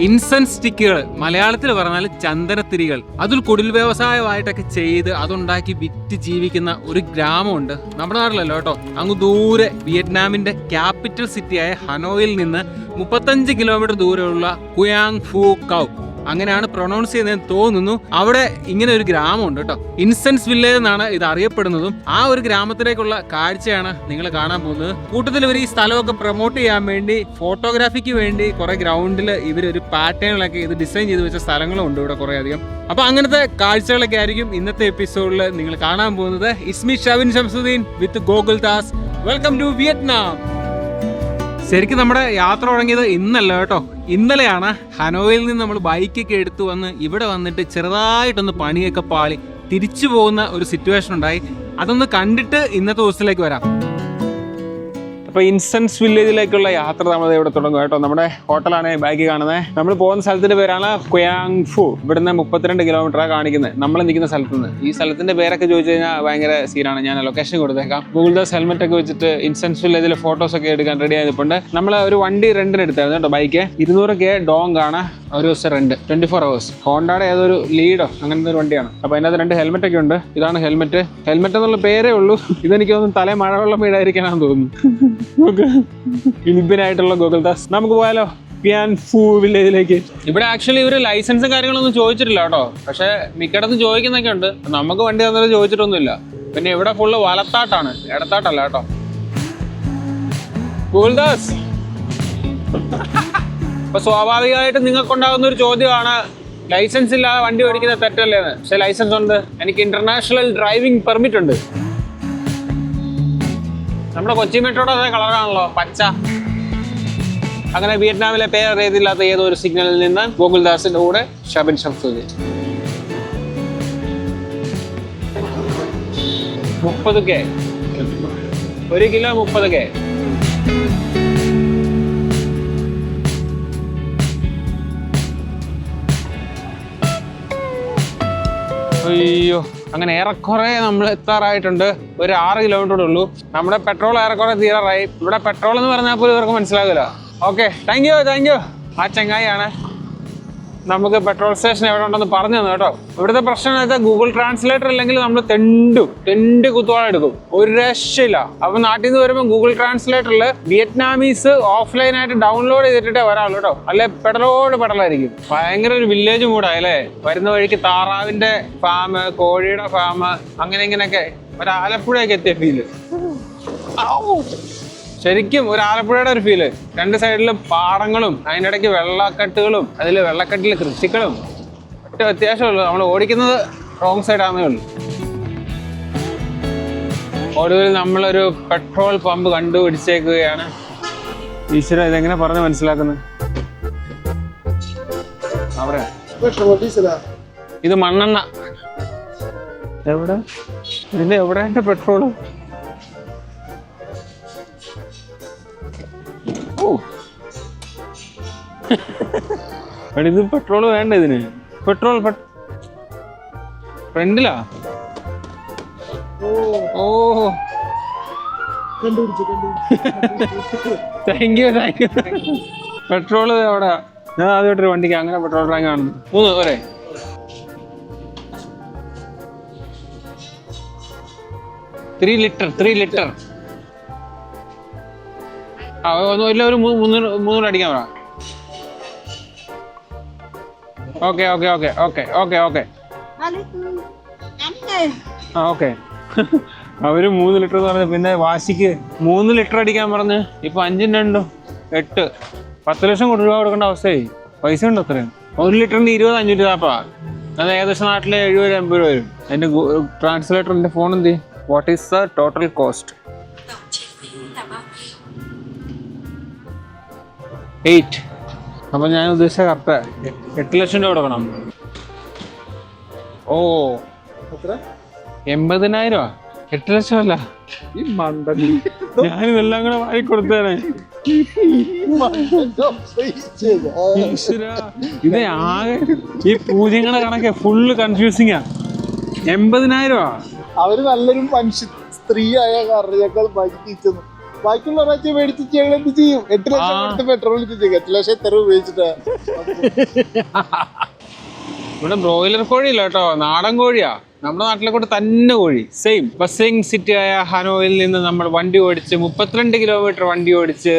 Incense സ്റ്റിക്കുകൾ, മലയാളത്തിൽ പറഞ്ഞാൽ ചന്ദനത്തിരികൾ, അതിൽ കുടിൽ വ്യവസായമായിട്ടൊക്കെ ചെയ്ത് അതുണ്ടാക്കി വിറ്റ് ജീവിക്കുന്ന ഒരു ഗ്രാമമുണ്ട്. നമ്മുടെ നാട്ടിലല്ലോ കേട്ടോ, അങ്ങ് ദൂരെ വിയറ്റ്നാമിന്റെ ക്യാപിറ്റൽ സിറ്റിയായ ഹനോയിൽ നിന്ന് 35 കിലോമീറ്റർ ദൂരെയുള്ള കുയാങ് ഫു കൗ, അങ്ങനെയാണ് പ്രൊനൗൺസ് ചെയ്യുന്നതെന്ന് തോന്നുന്നു. അവിടെ ഇങ്ങനെ ഒരു ഗ്രാമമുണ്ട് കേട്ടോ. ഇൻസെൻസ് വില്ലേജ് എന്നാണ് ഇത് അറിയപ്പെടുന്നതും. ആ ഒരു ഗ്രാമത്തിലേക്കുള്ള കാഴ്ചയാണ് നിങ്ങൾ കാണാൻ പോകുന്നത്. കൂട്ടത്തിൽ ഇവർ ഈ സ്ഥലമൊക്കെ പ്രൊമോട്ട് ചെയ്യാൻ വേണ്ടി, ഫോട്ടോഗ്രാഫിക്ക് വേണ്ടി കുറെ ഗ്രൗണ്ടിൽ ഇവരൊരു പാറ്റേണിലൊക്കെ ഇത് ഡിസൈൻ ചെയ്ത് വെച്ച സ്ഥലങ്ങളും ഉണ്ട് ഇവിടെ കുറേ അധികം. അപ്പൊ അങ്ങനത്തെ കാഴ്ചകളൊക്കെ ആയിരിക്കും ഇന്നത്തെ എപ്പിസോഡിൽ നിങ്ങൾ കാണാൻ പോകുന്നത്. Ismi Shavin Shamsuddin with Gokuldas. Welcome to Vietnam. ശരിക്കും നമ്മുടെ യാത്ര തുടങ്ങിയത് ഇന്നല്ല കേട്ടോ. ഇന്നലെയാണ് ഹനോയിൽ നിന്ന് നമ്മൾ ബൈക്കൊക്കെ എടുത്തു വന്ന് ഇവിടെ വന്നിട്ട് ചെറുതായിട്ടൊന്ന് പണിയൊക്കെ പാളി തിരിച്ചു പോകുന്ന ഒരു സിറ്റുവേഷൻ ഉണ്ടായി. അതൊന്ന് കണ്ടിട്ട് ഇന്നത്തെ ദിവസത്തിലേക്ക് വരാം. അപ്പോൾ ഇൻസെൻസ് വില്ലേജിലേക്കുള്ള യാത്ര നമ്മൾ ഇവിടെ തുടങ്ങും കേട്ടോ. നമ്മുടെ ഹോട്ടലാണ് ബാക്കി കാണുന്നത്. നമ്മൾ പോകുന്ന സ്ഥലത്തിന്റെ പേരാണ് കുയാങ് ഫു. ഇവിടുന്ന് 32 കിലോമീറ്ററാണ് കാണിക്കുന്നത് നമ്മൾ നിൽക്കുന്ന സ്ഥലത്ത് നിന്ന്. ഈ സ്ഥലത്തിന്റെ പേരൊക്കെ ചോദിച്ചു കഴിഞ്ഞാൽ ഭയങ്കര സീനാണ്. ഞാൻ ലൊക്കേഷൻ കൊടുത്തേക്കാം. ഗൂഗിൾദാസ് ഹെൽമെറ്റ് ഒക്കെ വെച്ചിട്ട് ഇൻസെൻസ് വില്ലേജിലെ ഫോട്ടോസ് ഒക്കെ എടുക്കാൻ റെഡി ആയതുകൊണ്ട് നമ്മൾ ഒരു വണ്ടി റെന്റിന് എടുത്തായിരുന്നു കേട്ടോ. ബൈക്ക് 200K ഡോങ് ആണ് ഒരു ദിവസം റെന്റ്, 24 hours. ഹോണ്ടയുടെ ഏതൊരു ലീഡോ അങ്ങനത്തെ ഒരു വണ്ടിയാണ്. അപ്പോൾ അതിനകത്ത് 2 ഹെൽമെറ്റ് ഒക്കെ ഉണ്ട്. ഇതാണ് ഹെൽമെറ്റ്. ഹെൽമെറ്റ് എന്നുള്ള പേരേ ഉള്ളൂ. ഇതെനിക്ക് തോന്നുന്നു തലേ മഴവെള്ളം വീഴാതിരിക്കാനാണെന്ന് തോന്നുന്നു. ഇൽബിനായിട്ടുള്ള ഗോകുൽദാസ്. നമുക്ക് പോയാലോ കുയാങ് ഫു വില്ലേജിലേക്ക്. ഇവിടെ ആക്ച്വലി ഇവര് ലൈസൻസും കാര്യങ്ങളൊന്നും ചോദിച്ചിട്ടില്ല കേട്ടോ. പക്ഷെ മിക്കയിടത്തും ചോദിക്കുന്നൊക്കെ ഉണ്ട്. നമുക്ക് വണ്ടി തന്നത് ചോദിച്ചിട്ടൊന്നുമില്ല. പിന്നെ ഇവിടെ ഫുള്ള് വലത്താട്ടാണ്, ഇടത്താട്ടല്ല കേട്ടോ. ഗോകുൽദാസ്, അപ്പൊ സ്വാഭാവികമായിട്ട് നിങ്ങൾക്കുണ്ടാകുന്ന ഒരു ചോദ്യമാണ്, ലൈസൻസ് ഇല്ലാതെ വണ്ടി ഓടിക്കുന്നത് തെറ്റല്ലേന്ന്. പക്ഷെ ലൈസൻസ് ഉണ്ട്. എനിക്ക് ഇന്റർനാഷണൽ ഡ്രൈവിംഗ് പെർമിറ്റ് ഉണ്ട്. നമ്മുടെ കൊച്ചി മെട്രോയുടെ അതേ കളറാണല്ലോ, പച്ച. അങ്ങനെ വിയറ്റ്നാമിലെ പേരറിയത്തില്ലാത്ത ഏതോ ഒരു സിഗ്നലിൽ നിന്ന് ഗോകുൽദാസിന്റെ കൂടെ Shabin Shamsuddin. 30K 1 kilo 30K. അയ്യോ, അങ്ങനെ ഏറെക്കുറെ നമ്മൾ എത്താറായിട്ടുണ്ട്. ഒരു 6 കിലോമീറ്റർ ഉള്ളൂ. നമ്മുടെ പെട്രോൾ ഏറെക്കുറെ തീരാറായി. ഇവിടെ പെട്രോൾ എന്ന് പറഞ്ഞാൽ പോലും ഇവർക്ക് മനസ്സിലാകില്ല. Okay, thank you. ആ ചങ്ങായിയാണ് നമുക്ക് പെട്രോൾ സ്റ്റേഷൻ എവിടെ ഉണ്ടെന്ന് പറഞ്ഞു തന്നെ കേട്ടോ. ഇവിടുത്തെ പ്രശ്നം എന്ന് വെച്ചാൽ ഗൂഗിൾ ട്രാൻസ്ലേറ്റർ അല്ലെങ്കിൽ നമ്മൾ തെണ്ടി കുത്തുവാള എടുക്കും. ഒരു രക്ഷയില്ല. അപ്പൊ നാട്ടിൽ നിന്ന് വരുമ്പോൾ ഗൂഗിൾ ട്രാൻസ്ലേറ്ററിൽ വിയറ്റ്നാമീസ് ഓഫ്ലൈൻ ആയിട്ട് ഡൗൺലോഡ് ചെയ്തിട്ടേ വരാറുള്ളൂ കേട്ടോ. അല്ലെ പെടലായിരിക്കും. ഭയങ്കര ഒരു വില്ലേജ് മൂടായല്ലേ. വരുന്ന വഴിക്ക് താറാവിന്റെ ഫാം, കോഴിയുടെ ഫാം, അങ്ങനെ ഇങ്ങനെയൊക്കെ ഒരു ആലപ്പുഴയൊക്കെ എത്തിയ ഫീല്. ശരിക്കും ഒരു ആലപ്പുഴയുടെ ഒരു ഫീല്. 2 സൈഡിലും പാടങ്ങളും അതിൻ്റെ ഇടയ്ക്ക് വെള്ളക്കെട്ടുകളും അതിൽ വെള്ളക്കെട്ടിൽ കൃഷികളും ഒറ്റ വ്യത്യാസമുള്ളൂ. നമ്മൾ ഓടിക്കുന്നത് റോങ് സൈഡാന്നേ ഉള്ളൂ. ഒടുവിൽ നമ്മളൊരു പെട്രോൾ പമ്പ് കണ്ടുപിടിച്ചേക്കുകയാണ്. ഈശ്വര, ഇതെങ്ങനെ പറഞ്ഞ് മനസ്സിലാക്കുന്നത്? അവിടെ ഇത് മണ്ണെണ്ണ. എവിടെ ഇതിന്റെ എവിടെ പെട്രോള്? ഇത് പെട്രോള് വേണ്ട ഇതിന്. പെട്രോൾ ഫ്രണ്ടിലാ. Thank you. പെട്രോള് അവിടെ. ഞാൻ ആദ്യമായിട്ടൊരു വണ്ടിക്ക് അങ്ങനെ പെട്രോൾ ടാങ്ക് കാണുന്നു. 3 ഒരേ. Three litre. ഒന്നുമില്ല, ഒരു 300 അടിക്കാൻ പറ. ഓക്കെ. ഓക്കെ. അവര് 3 ലിറ്റർ എന്ന് പറഞ്ഞു. പിന്നെ വാശിക്ക് 3 ലിറ്റർ അടിക്കാൻ പറഞ്ഞ് ഇപ്പൊ 5 2 8 10 ലക്ഷം രൂപ കൊടുക്കേണ്ട അവസ്ഥയായി. പൈസ ഉണ്ട് അത്രയും. 1 ലിറ്ററിന് 20-540. അത് ഏകദേശം നാട്ടിലെ 70-80 രൂപ വരും. അതിന്റെ ട്രാൻസ്ലേറ്ററിന്റെ ഫോൺ എന്ത്? What is the total cost? 8. അപ്പൊ ഞാൻ ഉദ്ദേശിച്ച കറക്റ്റ് 8 ലക്ഷം രൂപ കൊടുക്കണം. ഓ, 80,000. 8 ലക്ഷം അല്ല. ഞാനിതെല്ലാം കൂടെ വാങ്ങിക്കൊടുത്തേനെ. ഇത് ആകെ ഈ പൂജ്യങ്ങളുടെ കണക്കെ ഫുള്ള് കൺഫ്യൂസിംഗാ. 80,000. അവര് നല്ലൊരു മനുഷ്യ സ്ത്രീയായ കാരണേക്കാൾ ബാക്കിയുള്ള ഒരാഴ്ച മേടിച്ച് ഞങ്ങൾ എന്ത് ചെയ്യും? 8 ലക്ഷം കൊടുത്ത് പെട്രോൾ 8 ലക്ഷം എത്ര ഉപയോഗിച്ചിട്ടാ? ഇവിടെ ബ്രോയിലർ കോഴിയില്ല കേട്ടോ, നാടൻ കോഴിയാ. നമ്മുടെ നാട്ടിലെ കൂടെ തന്നെ കോഴി സെയിം. ബസ്സിംഗ് സിറ്റി ആയ ഹനോയിൽ നിന്ന് നമ്മൾ വണ്ടി ഓടിച്ച് 32 കിലോമീറ്റർ വണ്ടി ഓടിച്ച്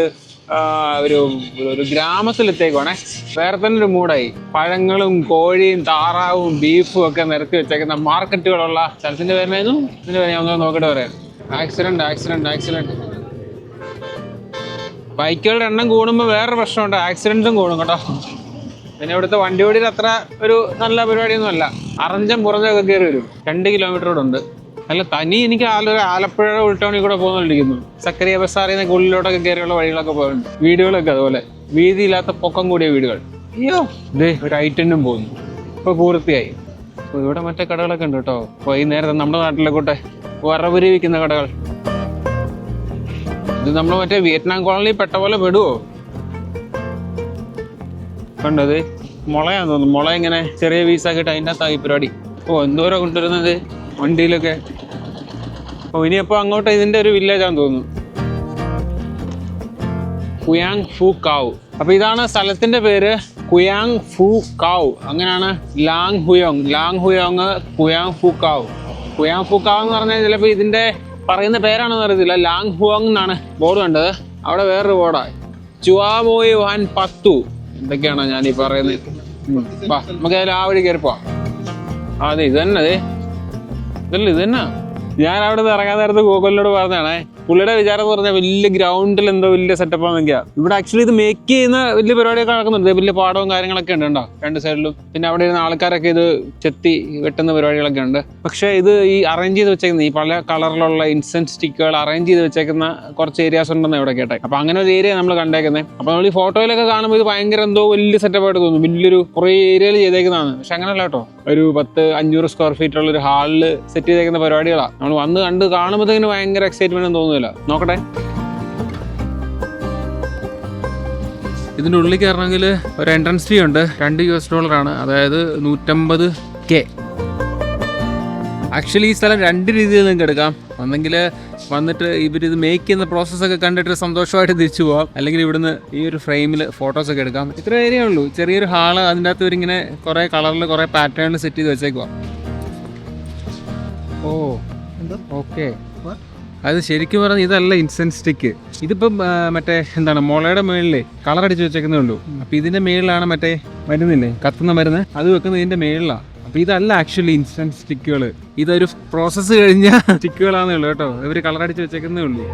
ഒരു ഗ്രാമത്തിലെത്തേക്കുവാണേ. വേറെ തന്നെ ഒരു മൂടായി. പഴങ്ങളും കോഴിയും താറാവും ബീഫും ഒക്കെ നിരത്തി വെച്ചേക്കുന്ന മാർക്കറ്റുകളുള്ള സ്ഥലത്തിന്റെ പേരായിരുന്നു. ഇതിന്റെ പേര് ഞാൻ നോക്കിട്ട് പറയാം. ആക്സിഡന്റ്. ബൈക്കുകളുടെ എണ്ണം കൂടുമ്പോൾ വേറൊരു പ്രശ്നമുണ്ട്, ആക്സിഡന്റും കൂടും കേട്ടോ. പിന്നെ ഇവിടുത്തെ വണ്ടി ഓടിയിൽ അത്ര ഒരു നല്ല പരിപാടിയൊന്നും അല്ല. അറഞ്ചം പുറഞ്ചൊക്കെ കയറി വരും. 2 കിലോമീറ്റർ ഉണ്ട്. അല്ല തനി എനിക്ക് ആലപ്പുഴ ഉൾട്ടൗണിൽ കൂടെ പോകുന്നിരിക്കുന്നു. സക്കറിയ ബസാറിൽ നിന്ന് ഉള്ളിലോട്ടൊക്കെ കയറിയുള്ള വഴികളൊക്കെ പോകുന്നുണ്ട്. വീടുകളൊക്കെ അതുപോലെ വീതിയില്ലാത്ത പൊക്കം കൂടിയ വീടുകൾ. അയ്യോ ഇതേ ഒരു ഐറ്റനും പോകുന്നു. ഇപ്പൊ പൂർത്തിയായി. അപ്പൊ ഇവിടെ മറ്റേ കടകളൊക്കെ ഉണ്ട് കേട്ടോ. വൈകുന്നേരത്തെ നമ്മുടെ നാട്ടിലെ കൂട്ടെ വറവരി വിൽക്കുന്ന കടകൾ. ഇത് നമ്മൾ മറ്റേ വിയറ്റ്നാം കോളനിയിൽ പെട്ട പോലെ പെടുവോ? കണ്ടത് മുളയാന്ന് തോന്നുന്നു. മുള ഇങ്ങനെ ചെറിയ പീസാക്കിയിട്ട് അതിൻ്റെ അകത്തായി പരിപാടി. എന്തോരം കൊണ്ടുവരുന്നത് വണ്ടിയിലൊക്കെ. ഇനിയപ്പോൾ അങ്ങോട്ട് ഇതിന്റെ ഒരു വില്ലേജാന്ന് തോന്നുന്നു. കുയാങ് ഫു കാവ്. അപ്പൊ ഇതാണ് സ്ഥലത്തിന്റെ പേര്, കുയാങ് ഫു കാവ്. അങ്ങനെയാണ് ലാങ് ഹുയോങ് കുയാങ് ഫു കാവ്. കുയാങ് ഫു കാവ് എന്ന് പറഞ്ഞാൽ ചിലപ്പോൾ ഇതിന്റെ പറയുന്ന പേരാണെന്ന് അറിയത്തില്ല. ലാങ് ഹുയോങ് എന്നാണ് ബോർഡ് കണ്ടത്. അവിടെ വേറൊരു ബോർഡാണ് ചുവാമോയ് വാൻ പത്തു. എന്തൊക്കെയാണോ ഞാൻ ഈ പറയുന്നത്. നമുക്ക് അതിൽ ആ വഴി കയറിപ്പോ. അതെ ഇത് തന്നെ, അതെ ഇത് തന്നെ. ഞാൻ അവിടെ നിന്ന് ഇറങ്ങാൻ നേരത്ത് ഗൂഗിളിനോട് പറഞ്ഞാണേ, പുള്ളിയുടെ വിചാരം എന്ന് പറഞ്ഞാൽ വലിയ ഗ്രൗണ്ടിൽ എന്തോ വലിയ സെറ്റപ്പ് ആണെന്നൊക്കെയാ. ഇവിടെ ആക്ച്വലി ഇത് മേക്ക് ചെയ്യുന്ന വലിയ പരിപാടിയൊക്കെ നടക്കുന്നുണ്ട്. വലിയ പാടവും കാര്യങ്ങളൊക്കെ ഉണ്ട് കേട്ടോ 2 സൈഡിലും. പിന്നെ അവിടെ ഇരുന്ന ആൾക്കാരൊക്കെ ഇത് ചെത്തി വെട്ടുന്ന പരിപാടികളൊക്കെ ഉണ്ട്. പക്ഷേ ഇത് ഈ അറേഞ്ച് ചെയ്ത് വെച്ചേക്കുന്ന ഈ പല കളറിലുള്ള ഇൻസെൻസ് സ്റ്റിക്കുകൾ അറേഞ്ച് ചെയ്ത് വെച്ചേക്കുന്ന കുറച്ച് ഏരിയാസ് ഉണ്ടെന്ന് ഇവിടെ കേട്ടെ. അപ്പൊ അങ്ങനെ ഒരു ഏരിയ നമ്മൾ കണ്ടേക്കുന്നത്. അപ്പൊ നമ്മൾ ഈ ഫോട്ടോയിലൊക്കെ കാണുമ്പോൾ ഇത് ഭയങ്കര എന്തോ വലിയ സെറ്റപ്പ് ആയിട്ട് തോന്നും, വലിയൊരു കുറേ ഏരിയയിൽ ചെയ്തേക്കുന്നതാണ്. പക്ഷെ അങ്ങനെയല്ല കേട്ടോ. ഒരു 10-500 സ്ക്വയർ ഫീറ്റ് ഉള്ള ഒരു ഹാളിൽ സെറ്റ് ചെയ്തേക്കുന്ന പരിപാടികളാണ്. നമ്മൾ വന്ന് കണ്ട് കാണുമ്പോഴത്തേക്കിന് ഭയങ്കര എക്സൈറ്റ്മെന്റ് തോന്നുന്നില്ല. നോക്കട്ടെ. ഇതിൻ്റെ ഉള്ളിൽ കയറണമെങ്കിൽ ഒരു എൻട്രൻസ് ഫീ ഉണ്ട്. $2 അതായത് 150K. ആക്ച്വലി ഈ സ്ഥലം 2 രീതിയിൽ നിങ്ങൾക്ക് എടുക്കാം. ഒന്നെങ്കിൽ വന്നിട്ട് ഇവരിത് മേക്ക് ചെയ്യുന്ന പ്രോസസ്സൊക്കെ കണ്ടിട്ട് സന്തോഷമായിട്ട് തിരിച്ചു പോവാം. അല്ലെങ്കിൽ ഇവിടുന്ന് ഈ ഒരു ഫ്രെയിമിൽ ഫോട്ടോസൊക്കെ എടുക്കാം. ഇത്ര ഏരിയ ഉള്ളൂ. ചെറിയൊരു ഹാള്, അതിൻ്റെ അകത്ത് ഇവരിങ്ങനെ കുറേ കളറിൽ കുറേ പാറ്റേണിൽ സെറ്റ് ചെയ്ത് വെച്ചേക്കുവാ. ഓക്കെ. അത് ശരിക്കും പറഞ്ഞാൽ ഇതല്ല ഇൻസെൻസ് സ്റ്റിക്ക്. ഇതിപ്പം മറ്റേ എന്താണ് മുളയുടെ മേളിലേ കളർ അടിച്ച് വെച്ചേക്കുന്നേ ഉള്ളൂ. അപ്പം ഇതിൻ്റെ മേളിലാണ് മറ്റേ മരുന്നില്ലേ കത്തുന്ന മരുന്ന്, അത് വെക്കുന്നത് ഇതിൻ്റെ മേളിലാണ്. അപ്പം ഇതല്ല ആക്ച്വലി ഇൻസ്റ്റൻറ്റ് സ്റ്റിക്കുകൾ. ഇതൊരു പ്രോസസ്സ് കഴിഞ്ഞ സ്റ്റിക്കുകളാന്നേ ഉള്ളൂ കേട്ടോ. ഇവർ കളർ അടിച്ച് വെച്ചേക്കുന്നേ ഉള്ളൂ.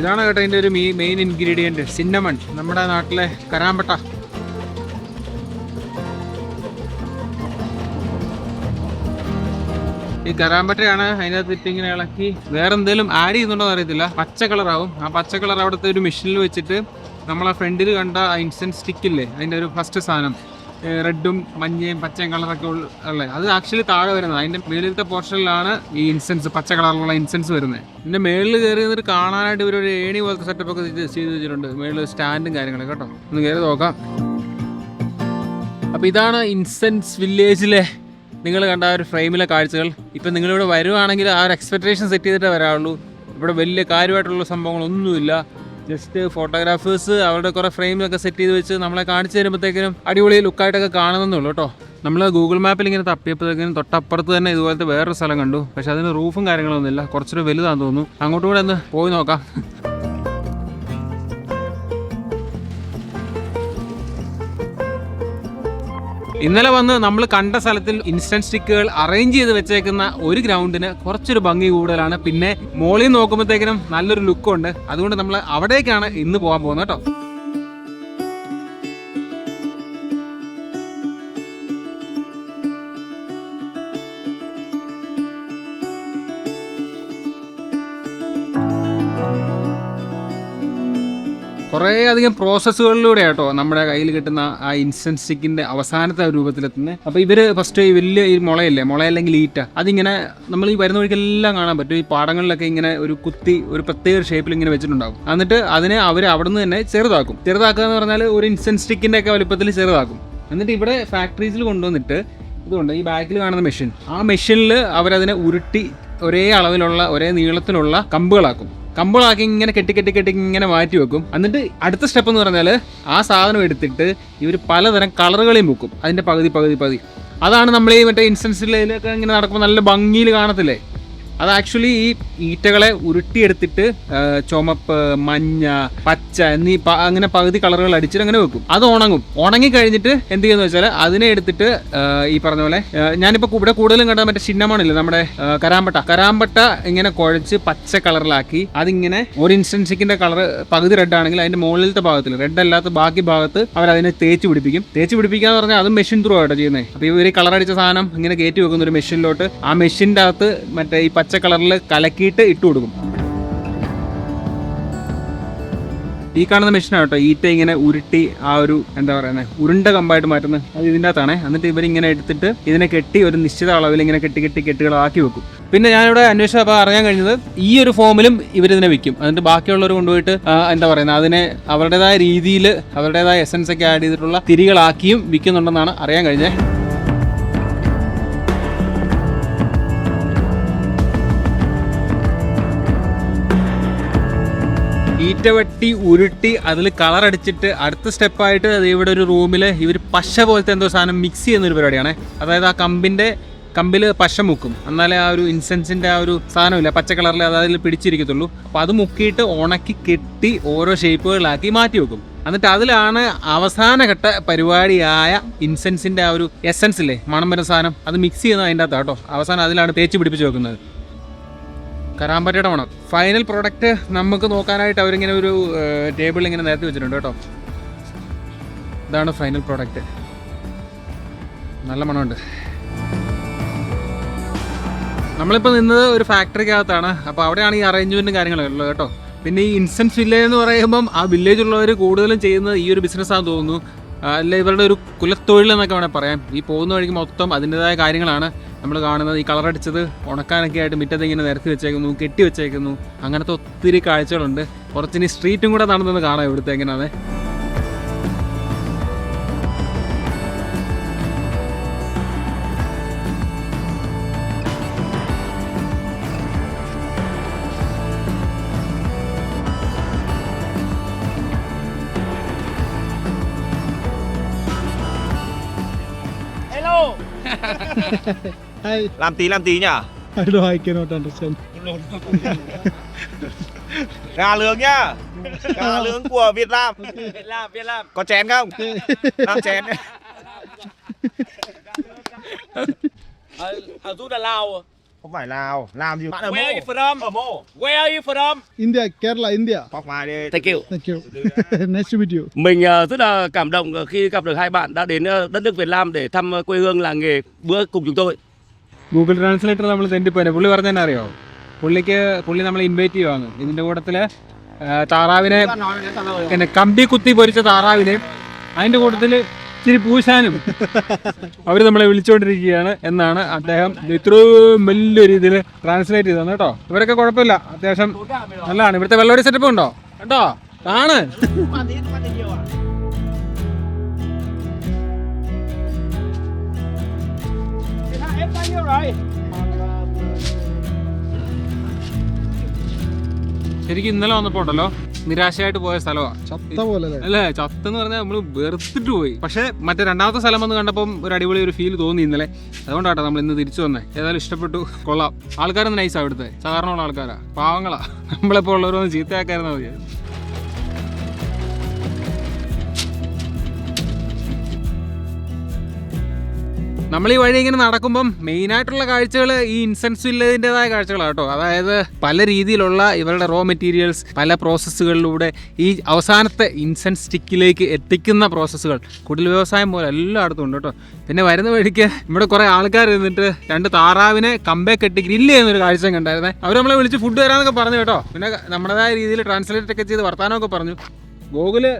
ഇതാണ് കേട്ടോ ഇതിൻ്റെ ഒരു മെയിൻ ഇൻഗ്രീഡിയൻറ്റ്, സിന്നമൺ. നമ്മുടെ നാട്ടിലെ കരാമ്പട്ട. ഈ കരാമ്പട്ടയാണ് അതിനകത്ത് ഇങ്ങനെ ഇളക്കി വേറെ എന്തെങ്കിലും ആഡ് ചെയ്യുന്നുണ്ടോ എന്ന് അറിയത്തില്ല. പച്ച കളറാവും. ആ പച്ച കളർ അവിടുത്തെ ഒരു മെഷീനിൽ വെച്ചിട്ട് നമ്മൾ ആ ഫ്രണ്ടിൽ കണ്ട ഇൻസ്റ്റൻറ്റ് സ്റ്റിക്കില്ലേ, അതിൻ്റെ ഒരു ഫസ്റ്റ് സാധനം റെഡും മഞ്ഞയും പച്ചയും കളറൊക്കെ ഉള്ളത്, അത് ആക്ച്വലി താഴെ വരുന്നത്. അതിൻ്റെ മേളിലത്തെ പോർഷനിലാണ് ഈ ഇൻസെൻസ് പച്ച കളറിലുള്ള ഇൻസെൻസ് വരുന്നത്. ഇതിൻ്റെ മേളിൽ കയറി നിന്നിട്ട് കാണാനായിട്ട് ഇവരൊരു ഏണി പോലത്തെ സെറ്റപ്പ് ഒക്കെ ചെയ്ത് വെച്ചിട്ടുണ്ട്. മേളിൽ സ്റ്റാൻഡും കാര്യങ്ങളൊക്കെ കേട്ടോ. ഒന്ന് കയറി നോക്കാം. അപ്പോൾ ഇതാണ് ഇൻസെൻസ് വില്ലേജിലെ നിങ്ങൾ കണ്ട ആ ഒരു ഫ്രെയിമിലെ കാഴ്ചകൾ. ഇപ്പം നിങ്ങളിവിടെ വരുവാണെങ്കിൽ ആ ഒരു എക്സ്പെക്ടേഷൻ സെറ്റ് ചെയ്തിട്ടേ വരാറുള്ളൂ. ഇവിടെ വലിയ കാര്യമായിട്ടുള്ള സംഭവങ്ങളൊന്നുമില്ല. ജസ്റ്റ് ഫോട്ടോഗ്രാഫേഴ്സ് അവരുടെ കുറേ ഫ്രെയിമൊക്കെ സെറ്റ് ചെയ്ത് വെച്ച് നമ്മളെ കാണിച്ചു തരുമ്പോഴത്തേക്കിനും അടിപൊളി ലുക്കായിട്ടൊക്കെ കാണുന്നേ ഉള്ളൂ കേട്ടോ. നമ്മൾ ഗൂഗിൾ മാപ്പിൽ ഇങ്ങനെ തപ്പിയപ്പോഴത്തേക്കിനും തൊട്ടപ്പുറത്ത് തന്നെ ഇതുപോലത്തെ വേറൊരു സ്ഥലം കണ്ടു. പക്ഷെ അതിന് റൂഫും കാര്യങ്ങളൊന്നുമില്ല, കുറച്ചൊരു വലുതാണെന്ന് തോന്നുന്നു. അങ്ങോട്ടും കൂടെ ഒന്ന് പോയി നോക്കാം. ഇന്നലെ വന്ന് നമ്മൾ കണ്ട സ്ഥലത്തിൽ ഇൻസ്റ്റൻറ്റ് സ്റ്റിക്കുകൾ അറേഞ്ച് ചെയ്ത് വെച്ചേക്കുന്ന ഒരു ഗ്രൗണ്ടിന് കുറച്ചൊരു ഭംഗി കൂടുതലാണ്. പിന്നെ മോളിൽ നോക്കുമ്പോഴത്തേക്കിനും നല്ലൊരു ലുക്കുണ്ട്. അതുകൊണ്ട് നമ്മൾ അവിടേക്കാണ് ഇന്ന് പോകാൻ പോകുന്നത് കേട്ടോ. കുറേ അധികം പ്രോസസ്സുകളിലൂടെ കേട്ടോ നമ്മുടെ കയ്യിൽ കിട്ടുന്ന ആ ഇൻസ്റ്റൻറ്റ് സ്റ്റിക്കിൻ്റെ അവസാനത്തെ രൂപത്തിലെത്തുന്നത്. അപ്പോൾ ഇവർ ഫസ്റ്റ് ഈ വലിയ ഈ മുള അല്ലെങ്കിൽ ഈറ്റ അതിങ്ങനെ നമ്മൾ ഈ വരുന്ന വഴിക്കെല്ലാം കാണാൻ പറ്റും. ഈ പാടങ്ങളിലൊക്കെ ഇങ്ങനെ ഒരു കുത്തി ഒരു പ്രത്യേക ഷേപ്പിൽ ഇങ്ങനെ വെച്ചിട്ടുണ്ടാകും. എന്നിട്ട് അതിനെ അവർ അവിടെ നിന്ന് തന്നെ ചെറുതാക്കുക എന്ന് പറഞ്ഞാൽ ഒരു ഇൻസ്റ്റൻറ്റ് സ്റ്റിക്കിൻ്റെ ഒക്കെ വലുപ്പത്തിൽ ചെറുതാക്കും. എന്നിട്ട് ഇവിടെ ഫാക്ടറീസിൽ കൊണ്ടുവന്നിട്ട് ഇതുണ്ട് ഈ ബാക്കിൽ കാണുന്ന മെഷീൻ. ആ മെഷീനിൽ അവരതിനെ ഉരുട്ടി ഒരേ അളവിലുള്ള ഒരേ നീളത്തിലുള്ള കമ്പുകളാക്കി ഇങ്ങനെ കെട്ടി ഇങ്ങനെ മാറ്റി വെക്കും. എന്നിട്ട് അടുത്ത സ്റ്റെപ്പ് എന്ന് പറഞ്ഞാൽ ആ സാധനം എടുത്തിട്ട് ഇവർ പലതരം കളറുകളെയും വെക്കും. അതിൻ്റെ പകുതി അതാണ് നമ്മൾ ഈ മറ്റേ ഇൻസ്റ്റൻസിലൊക്കെ ഇങ്ങനെ നടക്കുമ്പോൾ നല്ല ഭംഗിയിൽ കാണത്തില്ലേ. അത് ആക്ച്വലി ഈ ഈറ്റകളെ ഉരുട്ടിയെടുത്തിട്ട് ചുമപ്പ്, മഞ്ഞ, പച്ച എന്നീ അങ്ങനെ പകുതി കളറുകൾ അടിച്ചിട്ട് അങ്ങനെ വെക്കും. അത് ഉണങ്ങി കഴിഞ്ഞിട്ട് എന്ത് ചെയ്യുന്ന വെച്ചാൽ അതിനെ എടുത്തിട്ട് ഈ പറഞ്ഞ പോലെ ഞാനിപ്പോൾ ഇവിടെ കൂടുതലും കണ്ടത് മറ്റേ ചിന്നമാണില്ലേ നമ്മുടെ കരാമ്പട്ട ഇങ്ങനെ കുഴച്ച് പച്ച കളറിലാക്കി അതിങ്ങനെ ഒരു ഇൻസ്റ്റൻസിക്കിന്റെ കളർ പകുതി റെഡ് ആണെങ്കിൽ അതിന്റെ മുകളിലത്തെ ഭാഗത്തിൽ റെഡ് അല്ലാത്ത ബാക്കി ഭാഗത്ത് അവരതിനെ തേച്ച് പിടിപ്പിക്കാന്ന് പറഞ്ഞാൽ അതും മെഷീൻ ത്രൂ ആയിട്ടോ ചെയ്യുന്നത്. അപ്പോൾ ഇവർ കളർ അടിച്ച സാധനം ഇങ്ങനെ കയറ്റി വെക്കുന്ന ഒരു മെഷീനിലോട്ട് ആ മെഷീൻ്റെ അകത്ത് മറ്റേ ഈ പച്ച കളറിൽ കലക്കിയിട്ട് ഇട്ട് കൊടുക്കും. ഈ കാണുന്ന മെഷീനാണ് ഈറ്റ ഇങ്ങനെ ഉരുട്ടി ആ ഒരു എന്താ പറയുന്നത് ഉരുണ്ട കമ്പായിട്ട് മാറ്റുന്നത്. അത് ഇതിൻ്റെ അകത്താണ്. എന്നിട്ട് ഇവരിങ്ങനെ എടുത്തിട്ട് ഇതിനെ കെട്ടി ഒരു നിശ്ചിത അളവിൽ ഇങ്ങനെ കെട്ടുകളാക്കി വെക്കും. പിന്നെ ഞാനിവിടെ അന്വേഷിച്ചപ്പോൾ അറിയാൻ കഴിഞ്ഞത് ഈ ഒരു ഫോമിലും ഇവരിതിനെ വിൽക്കും. എന്നിട്ട് ബാക്കിയുള്ളവർ കൊണ്ടുപോയിട്ട് എന്താ പറയുന്നത് അതിനെ അവരുടേതായ രീതിയിൽ അവരുടേതായ എസൻസ് ഒക്കെ ആഡ് ചെയ്തിട്ടുള്ള തിരികളാക്കിയും വിൽക്കുന്നുണ്ടെന്നാണ് അറിയാൻ കഴിഞ്ഞത്. ഈറ്റ വെട്ടി ഉരുട്ടി അതിൽ കളർ അടിച്ചിട്ട് അടുത്ത സ്റ്റെപ്പായിട്ട് അത് ഇവിടെ ഒരു റൂമിൽ ഇവർ പശ പോലത്തെ എന്തോ സാധനം മിക്സ് ചെയ്യുന്നൊരു പരിപാടിയാണ്. അതായത് ആ കമ്പിൽ പശ മുക്കും. എന്നാലേ ആ ഒരു ഇൻസെൻസിൻ്റെ ആ ഒരു സാധനമില്ല പച്ച കളറിൽ അതിൽ പിടിച്ചിരിക്കത്തുള്ളൂ. അപ്പോൾ അത് മുക്കിയിട്ട് ഉണക്കി കെട്ടി ഓരോ ഷേപ്പുകളിലാക്കി മാറ്റി വെക്കും. എന്നിട്ട് അതിലാണ് അവസാനഘട്ട പരിപാടിയായ ഇൻസെൻസിൻ്റെ ആ ഒരു എസൻസ് ഇല്ലേ മണം വരുന്ന സാധനം അത് മിക്സ് ചെയ്യുന്നത് അതിൻ്റെ അകത്താണ് കേട്ടോ. അവസാനം അതിലാണ് തേച്ച് പിടിപ്പിച്ച് വെക്കുന്നത്. കരാമ്പറ്റയുടെ മണം. ഫൈനൽ പ്രോഡക്റ്റ് നമുക്ക് നോക്കാനായിട്ട് അവരിങ്ങനെ ഒരു ടേബിളിൽ ഇങ്ങനെ നേരത്തെ വെച്ചിട്ടുണ്ട് കേട്ടോ. ഇതാണ് ഫൈനൽ പ്രോഡക്റ്റ്. നല്ല മണമുണ്ട്. നമ്മളിപ്പോൾ നിന്നത് ഒരു ഫാക്ടറിക്കകത്താണ്. അപ്പോൾ അവിടെയാണ് ഈ അറേഞ്ച്മെൻറ്റും കാര്യങ്ങളൊക്കെ ഉള്ളത് കേട്ടോ. പിന്നെ ഈ ഇൻസ്റ്റൻസ് വില്ലേജ് എന്ന് പറയുമ്പം ആ വില്ലേജുള്ളവർ കൂടുതലും ചെയ്യുന്നത് ഈ ഒരു ബിസിനസ്സാണെന്ന് തോന്നുന്നു. അല്ല ഇവരുടെ ഒരു കുലത്തൊഴിൽ എന്നൊക്കെ വേണമെങ്കിൽ പറയാം. ഈ പോകുന്ന വഴിക്ക് മൊത്തം അതിൻ്റെതായ കാര്യങ്ങളാണ് നമ്മൾ കാണുന്നത്. ഈ കളറടിച്ചത് ഉണക്കാനൊക്കെ ആയിട്ട് മുറ്റത്ത് ഇങ്ങനെ നിരത്തി വെച്ചേക്കുന്നു, കെട്ടി വെച്ചേക്കുന്നു. അങ്ങനത്തെ ഒത്തിരി കാഴ്ചകളുണ്ട്. കുറച്ചിനി സ്ട്രീറ്റും കൂടെ നടന്നത് കാണാം ഇവിടുത്തെ എങ്ങനെയാണ്. Hi. Làm tí nhỉ? I cannot understand. Gà nướng nhá. Gà nướng của Việt Nam. Việt Nam. Có chén không? Làm chén. Ở Du là Lào. Không phải Lào, làm gì? Bạn ở Where are Mô. you from? Ở Mô. Where are you from? India, Kerala, India. Bọc ngoài đi. Thank you. Thank you. Nice to meet you. Mình rất là cảm động khi gặp được hai bạn đã đến đất nước Việt Nam để thăm quê hương làng nghề bữa cùng chúng tôi. Google translator നമ്മൾ തെറ്റിപ്പോയി. പുള്ളി പറഞ്ഞാൽ അറിയോ, പുള്ളി നമ്മളെ invite ചെയ്യുവാണ്. ഇതിൻ്റെ കൂട്ടത്തിൽ താറാവിനെ പിന്നെ കമ്പി കുത്തി പൊരിച്ച താറാവിനെ അതിൻ്റെ കൂട്ടത്തിൽ ഇച്ചിരി പൂശാനും അവർ നമ്മളെ വിളിച്ചുകൊണ്ടിരിക്കുകയാണ് എന്നാണ് അദ്ദേഹം ഇത്രയും വലിയ രീതിയിൽ ട്രാൻസ്ലേറ്റ് ചെയ്തത് കേട്ടോ. ഇവരൊക്കെ കുഴപ്പമില്ല, അത്യാവശ്യം നല്ലതാണ്. ഇവിടുത്തെ വെള്ളമടി സെറ്റപ്പ് ഉണ്ടോ കേട്ടോ, ആണ്. ശരിക്കും ഇന്നലെ വന്നപ്പോ ഉണ്ടല്ലോ നിരാശയായിട്ട് പോയ സ്ഥലമാണ്. ചത്ത പോലെ അല്ലേ, ചത്തെന്ന് പറഞ്ഞാൽ നമ്മൾ വെറുത്തിട്ട് പോയി. പക്ഷേ മറ്റേ രണ്ടാമത്തെ സ്ഥലം വന്ന് കണ്ടപ്പം ഒരു അടിപൊളി ഒരു ഫീൽ തോന്നി ഇന്നലെ. അതുകൊണ്ടാട്ടോ നമ്മൾ ഇന്ന് തിരിച്ചു വന്നേ. ഏതായാലും ഇഷ്ടപ്പെട്ടു, കൊള്ളാം. ആൾക്കാരൊന്നും നൈസാണ് ഇവിടുത്തെ, സാധാരണയുള്ള ആൾക്കാരാ, പാവങ്ങളാ. നമ്മളിപ്പോൾ ഉള്ളവരൊന്നും ചീത്തയാക്കായിരുന്നാൽ മതി. നമ്മൾ ഈ വഴി ഇങ്ങനെ നടക്കുമ്പം മെയിനായിട്ടുള്ള കാഴ്ചകൾ ഈ ഇൻസെൻസ് വില്ലേജിൻ്റെതായ കാഴ്ചകളാണ് കേട്ടോ. അതായത് പല രീതിയിലുള്ള ഇവരുടെ റോ മെറ്റീരിയൽസ് പല പ്രോസസ്സുകളിലൂടെ ഈ അവസാനത്തെ ഇൻസെൻസ് സ്റ്റിക്കിലേക്ക് എത്തിക്കുന്ന പ്രോസസ്സുകൾ കുടിൽ വ്യവസായം പോലെ എല്ലായിടത്തും ഉണ്ട് കേട്ടോ. പിന്നെ വരുന്ന വഴിക്ക് ഇവിടെ കുറേ ആൾക്കാർ ഇരുന്നിട്ട് 2 താറാവിനെ കമ്പേ കെട്ടി ഗ്രില്ല് ചെയ്യുന്നൊരു കാഴ്ച കണ്ടായിരുന്നേ. അവർ നമ്മളെ വിളിച്ച് ഫുഡ് തരാമെന്നൊക്കെ പറഞ്ഞു കേട്ടോ. പിന്നെ നമ്മുടേതായ രീതിയിൽ ട്രാൻസ്ലേറ്റ് ഒക്കെ ചെയ്ത് വർത്താനമൊക്കെ പറഞ്ഞു. ഗോകുല്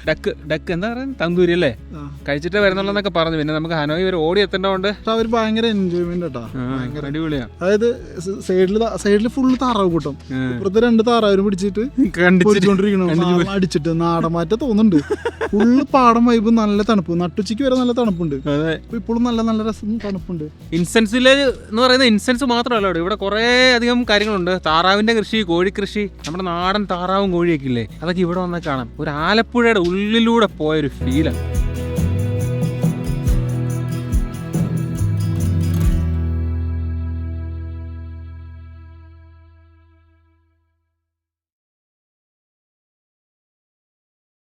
ഡക്ക് എന്താ പറയുക തന്തൂരി അല്ലേ ആ. കഴിച്ചിട്ട് വരുന്നുള്ളതെന്നൊക്കെ പറഞ്ഞു. പിന്നെ നമുക്ക് ഹനോയി വരെ ഓടി എത്തേണ്ടതുകൊണ്ട് പക്ഷെ അവര് ഭയങ്കര എൻജോയ്മെന്റ് കേട്ടോ. അടിപൊളിയാ. അതായത് സൈഡില് ഫുള്ള് താറാവ് കൂട്ടം, ഇപ്പുറത്ത് 2 താറാവിനും പിടിച്ചിട്ട് പൊരിച്ചോണ്ടിരിക്കണം. അടിച്ചിട്ട് നാടൻ മാറ്റ തോന്നുന്നുണ്ട്. ഫുള്ള് പാടം വൈബ്, നല്ല തണുപ്പ്, നട്ടുച്ചയ്ക്ക് വരെ നല്ല തണുപ്പുണ്ട്. ഇപ്പോഴും നല്ല നല്ല രസം തണുപ്പുണ്ട്. ഇൻസെൻസില് എന്ന് പറയുന്ന ഇൻസെൻസ് മാത്രമല്ല ഇവിടെ കുറെ അധികം കാര്യങ്ങളുണ്ട്. താറാവിന്റെ കൃഷി, കോഴിക്കൃഷി, നമ്മുടെ നാടൻ താറാവും കോഴിയൊക്കെ ഇല്ലേ, അതൊക്കെ ഇവിടെ വന്നാൽ കാണാം. ഒരു ആലപ്പുഴയുടെ ഉള്ളിലൂടെ പോയൊരു ഫീലാണ്.